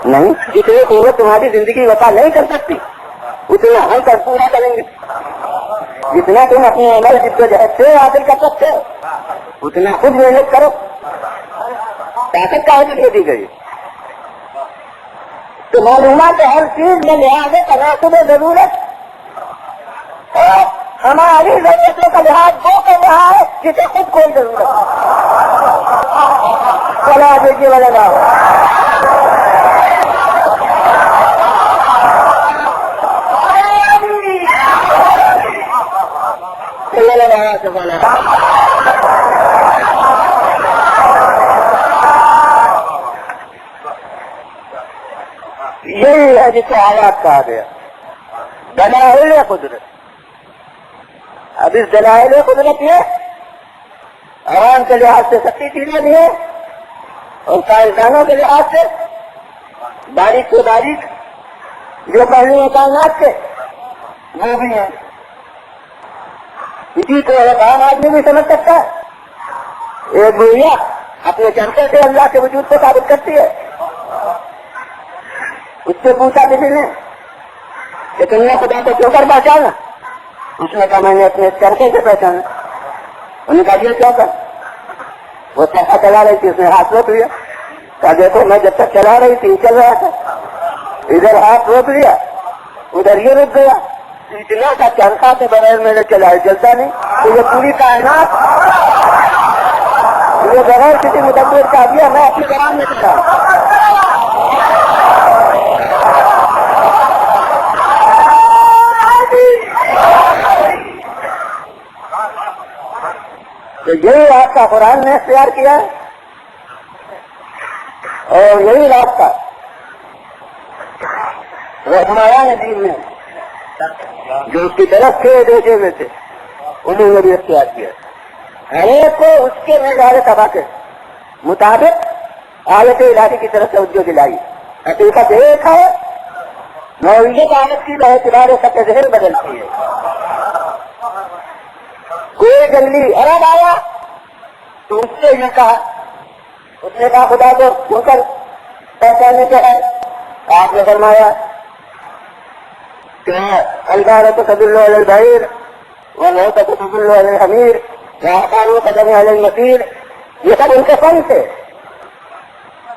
نہیں، جتنی قوت تمہاری زندگی وفا نہیں کر سکتی اتنا ہم کر پورا کریں گے. جتنا تم اپنی عمل جدوجہد سے حاصل کر سکتے ہو اتنا خود محنت کرو. طاقت کہاں سے دے دی گئی؟ تو معلومات ہر چیز میں لحاظ تناسب ضرورت اور ہماری ضرورتوں کا لحاظ وہ کر رہا ہے جسے خود کوئی ضرورت چلا دیجیے والا یہی ہے جسے حالات کہا گیا دلائل قدرت. اب اس دلائل قدرت میں عوام کے لحاظ سے سچی چیزیں بھی ہیں اور سائنسدانوں کے لحاظ سے باریک سے باریک جو پہلو ہیں کائنات کے وہ بھی ہیں. اسی کو ایک عام آدمی بھی سمجھ سکتا ہے. ایک بھیا اپنے چرچے سے اللہ کے وجود کو ثابت کرتی ہے. اس سے پوچھا کسی نے کہ تم نے خدا کو کیوں کر پہچانا؟ اس نے کہا میں نے اپنے چرچے سے پہچانا. انہوں نے کہا یہ کیوں کر؟ وہ چرخا چلا رہی تھی، اس نے ہاتھ روک لیا. کہا دیکھو میں جب تک چلا رہی تھی چل رہا تھا، ادھر ہاتھ روک لیا ادھر یہ رک گیا. اتنا کا چرخا کے بغیر میں نے چلا چلتا نہیں. تو یہ پوری کائنات یہ بغیر کسی مدبر کا دیا میں اپنی زبان میں چلا. تو یہی راستہ قرآن نے اختیار کیا ہے اور یہی راستہ رہنمایان دین نے جو اس کی طرف تھے دیکھے ہوئے تھے انہوں نے بھی اختیار کیا. ہر ایک کو اس کے معیار تباہ کے مطابق حالت الہی کی طرف توجہ دلائی. حقیقت ایک ہے، نوعیت حالت کی اعتبار سب کے ذہن بدلتی ہے. کوئی جنگلی عرب آیا تو اس سے یہ کہا، اس نے کہا خدا کو کیوں کر پہچانے کے ہے؟ آپ نے فرمایا کہ البارت تدل علی البعیر والموت تدل علی الحمیر وآثار قدم علی المسیر. یہ سب ان کے فن تھے.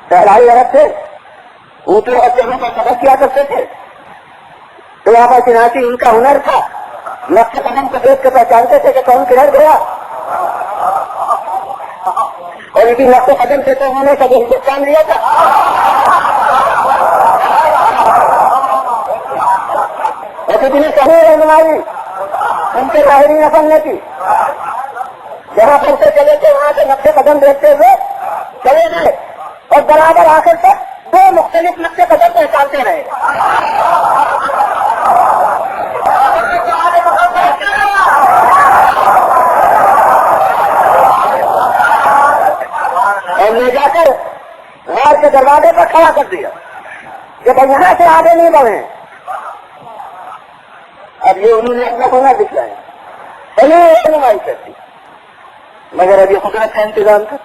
پہلائی عرب تھے، اونٹوں اور چڑھوں کا سبق کیا کرتے تھے. تو وہاں پر چنانچہ ان کا ہنر تھا. نقش قدم کو دیکھ کے پہچانتے تھے کہ کون کدھر گیا اور ان کی نقش قدم سے تو انہوں نے سب ہندوستان لیا تھا. اور کسی نے صحیح رہنمائی ان کے ظاہری نفل نے کی. جہاں پر سے چلے تھے وہاں سے نقش قدم دیکھتے ہوئے چلے گئے اور برابر آخر تک دو مختلف نقش قدم پہچانتے رہے. اور لے جا کر غار کے دروازے پر کھڑا کر دیا کہ بھائی یہاں سے آگے نہیں بڑھے. اب یہ انہوں نے اپنا ہونا دکھلایا پہلے رہنمائی کرتی، مگر اب یہ قدرت کا انتظام تھا.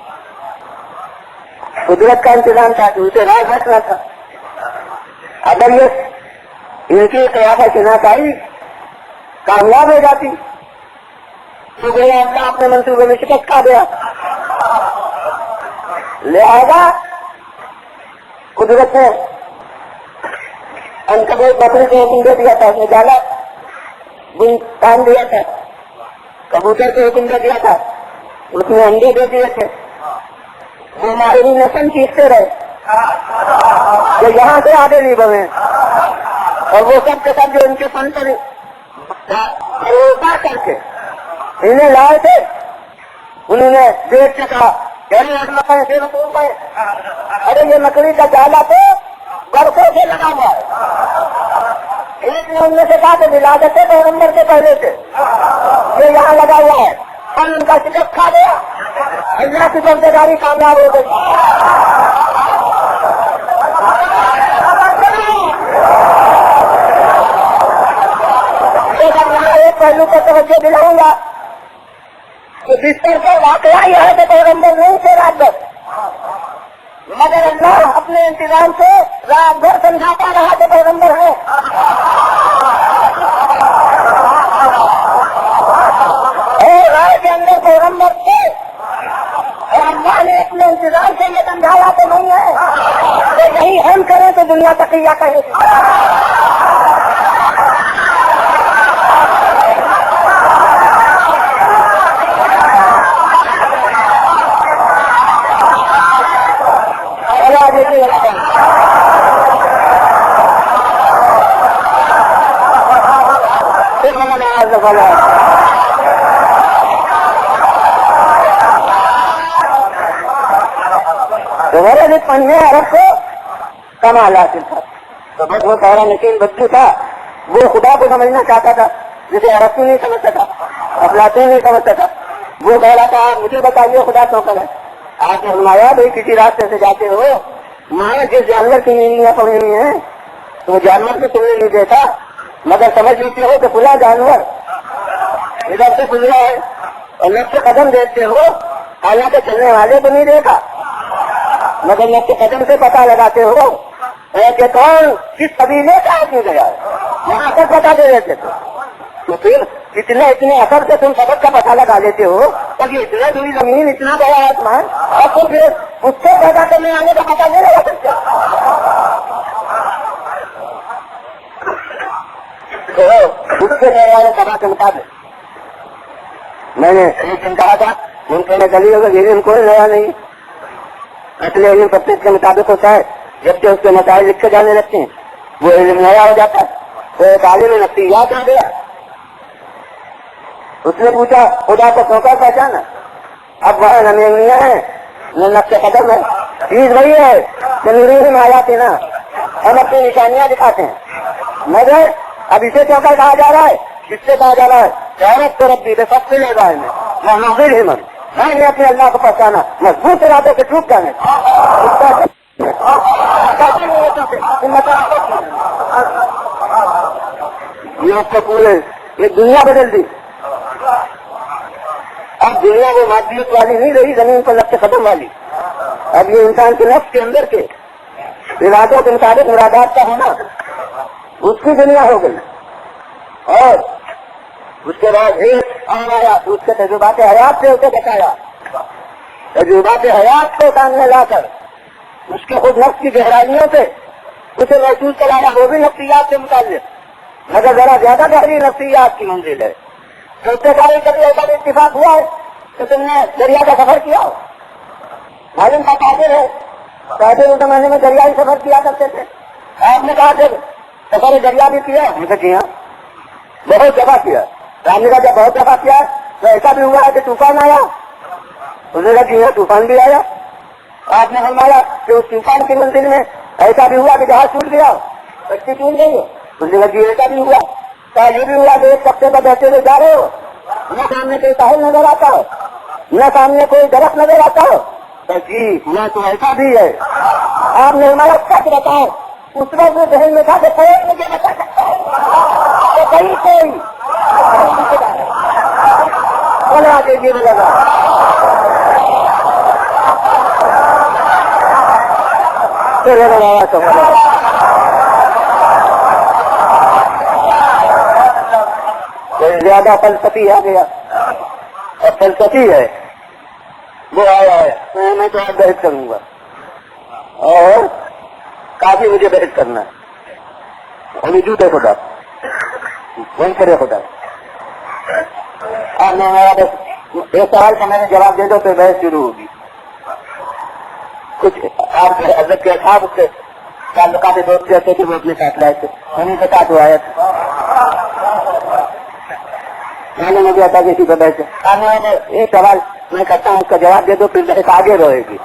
قدرت کا انتظام تھا کہ اسے راہ بچنا تھا. اگر یہ ان کی قیادت شناسائی کامیاب ہو جاتی تو گویا اللہ اپنے منصوبے میں شکست کھا گیا. لہذا قدرت نے عنکبوت بکری کو حکم دے دیا تھا، اس نے جالا کام دیا تھا. کبوتر کو حکم دے دیا تھا، اس نے انڈے دے دیے تھے. وہ ماہرین نسل چیختے رہے کہ یہاں سے آگے نہیں بڑھے. اور وہ سب کے سب جو ان کے فن پر کر کے انہیں لائے تھے انہوں نے دیکھ کے کہا ارے یہ مکڑی کا جالا تو برسوں سے لگا ہوا ہے. ایک نے ان میں سے کہا کہ ولادت ہے پیغمبر کے پہلے سے یہ یہاں لگا ہوا ہے. اور ان کا شکست کھا گیا. اللہ کی برداری کامیاب ہو گئی. ایک پہلو کو توجہ دلاؤں گا کہ بستر کا واقعہ یہ ہے کہ پیغمبر نہیں تھے رات بھر. مگر اللہ اپنے انتظام سے رات بھر سمجھاتا رہا کہ پیغمبر ہے. اور رائے کے اندر پیغمبر تھے اور اللہ نے اپنے انتظام سے یہ سمجھایا تو نہیں ہے کہ یہی ہم کریں تو دنیا تقیہ کہے. تمہارے بھی پڑھنے عرب کو کمال حاصل تھا تو بس وہ سارا نشین بدو تھا. وہ خدا کو سمجھنا چاہتا تھا جسے عرب کو نہیں سمجھتا تھا, افلاطون نہیں سمجھتا تھا. وہ کہہ رہا تھا آپ مجھے بتائیے خدا کیوں کرے. آپ نے فرمایا بھائی کسی راستے سے جاتے ہو وہاں جس جانور کی نیلیاں پڑی ہوئی ہیں تو وہ جانور کو تمہیں نہیں دیتا مگر سمجھ لیتے ہو کہ کھلا جانور ادھر سے گزرا ہے اور نقش قدم دیکھتے ہو حالانکہ چلنے والے کو نہیں دیکھا مگر نقش قدم سے پتہ لگاتے ہو کہ کون کس قبیلے کا آدمی گیا ہے وہاں تک بتا دے دیتے تھے. تو پھر اتنے اثر سے تم سبق کا پتہ لگا لیتے ہو اور یہ اتنا دوری زمین اتنا بڑا آسمان اور پھر اس سے پیدا کرنے آنے کا پتہ نہیں لگا سکتے. تو اس کے نئے والے سبا کے مطابق میں نے ایک دن کہا تھا ان کے گلی ہوگا یہ ان کوئی نیا نہیں. اصل علم پرتیش کے مطابق ہوتا ہے جب کہ اس کے مسائل لکھے جانے لگتے ہیں وہ علم نیا ہو جاتا ہے. تو ایک عالم نفسیات آ گیا, اس نے پوچھا خدا کو کیوں کر پہچانا. اب وہاں نہ میاں ہے نہ نقش قدم ہے, چیز وہی ہے کہ نورہم آیاتنا نا ہم اپنی نشانیاں دکھاتے ہیں مگر اب اسے کیوں کر کہا جا رہا ہے, اس سے کہا جا رہا ہے عورت تو ربی بے سب سے لے گا میں ناظر ہمت میں نے اپنے اللہ کو پہچانا مضبوط ارادے سے ٹوٹ جانے یہ آپ کو پورے یہ دنیا بدل دی. اب دنیا وہ مادیت والی نہیں رہی زمین پر لگ کے ختم والی. اب یہ انسان کے نفس کے اندر کے ارادوں کے مطابق مرادات کا ہونا اس کی دنیا ہو گئی. اور اس کے بعد ایک آیا اس کے تجربات حیات سے اسے بتایا, تجربات حیات کو سامنے لا کر اس کے خود نفس کی گہرائیوں سے اسے محسوس کرانا وہ بھی نفسیات سے متعلق مگر ذرا زیادہ گہری نفسیات کی منزل ہے. تو اس سے کبھی کبھی ایسا بھی اتفاق ہوا ہے کہ تم نے دریا کا سفر کیا ہو. معلوم کا قادر ہے پہلے اس زمانے میں دریائی سفر کیا کرتے تھے. آپ نے کہا کہ سفر دریا بھی کیا ہم سے کیا بہت دفعہ کیا. رام نے کہا جب بہت دفعہ کیا تو ایسا بھی ہوا ہے کہ طوفان آیا. اس نے کہا کہ یہاں طوفان بھی آیا. آپ نے فرمایا کہ اس طوفان کی منزل میں ایسا بھی ہوا کہ جہاز ٹوٹ گیا کشتی ٹوٹ گئی ہے. اس نے کہا کہ ایسا بھی ہوا. یہ بھی ہوا کہ ایک پتے پر بیٹھے ہوئے جا رہے ہو نہ سامنے کوئی ساحل نظر آتا ہو نہ سامنے کوئی درخت نظر آتا ہو. جی میں تو ایسا بھی ہے. آپ نے ہمارا سچ بتاؤ اس وقت وہ ذہن میں تھا کہ کوئی مجھے بتا سکتا ہے کہیں کوئی بنا دیجیے لگا زیادہ فلسفی آ گیا اور فلسفی ہے وہ آیا ہے میں تو بحث کروں گا اور کافی مجھے بحث کرنا ہے اور وجود ہے خدا وہیں کرے خدا. آپ نے میرا بس ایک سوال کا میں نے جواب دے دو پھر بحث شروع ہوگی. کچھ آپ کے حضرت کے اصحاب اس کے تعلقات دوست کہتے تھے وہ اپنے ساتھ لائے تھے انہیں کے ساتھ وہ آیا تھا. میں نے مجھے آتا کہ اسی پر بحث ایک سوال میں کرتا ہوں اس کا جواب دے دو پھر بحث آگے رہے گی.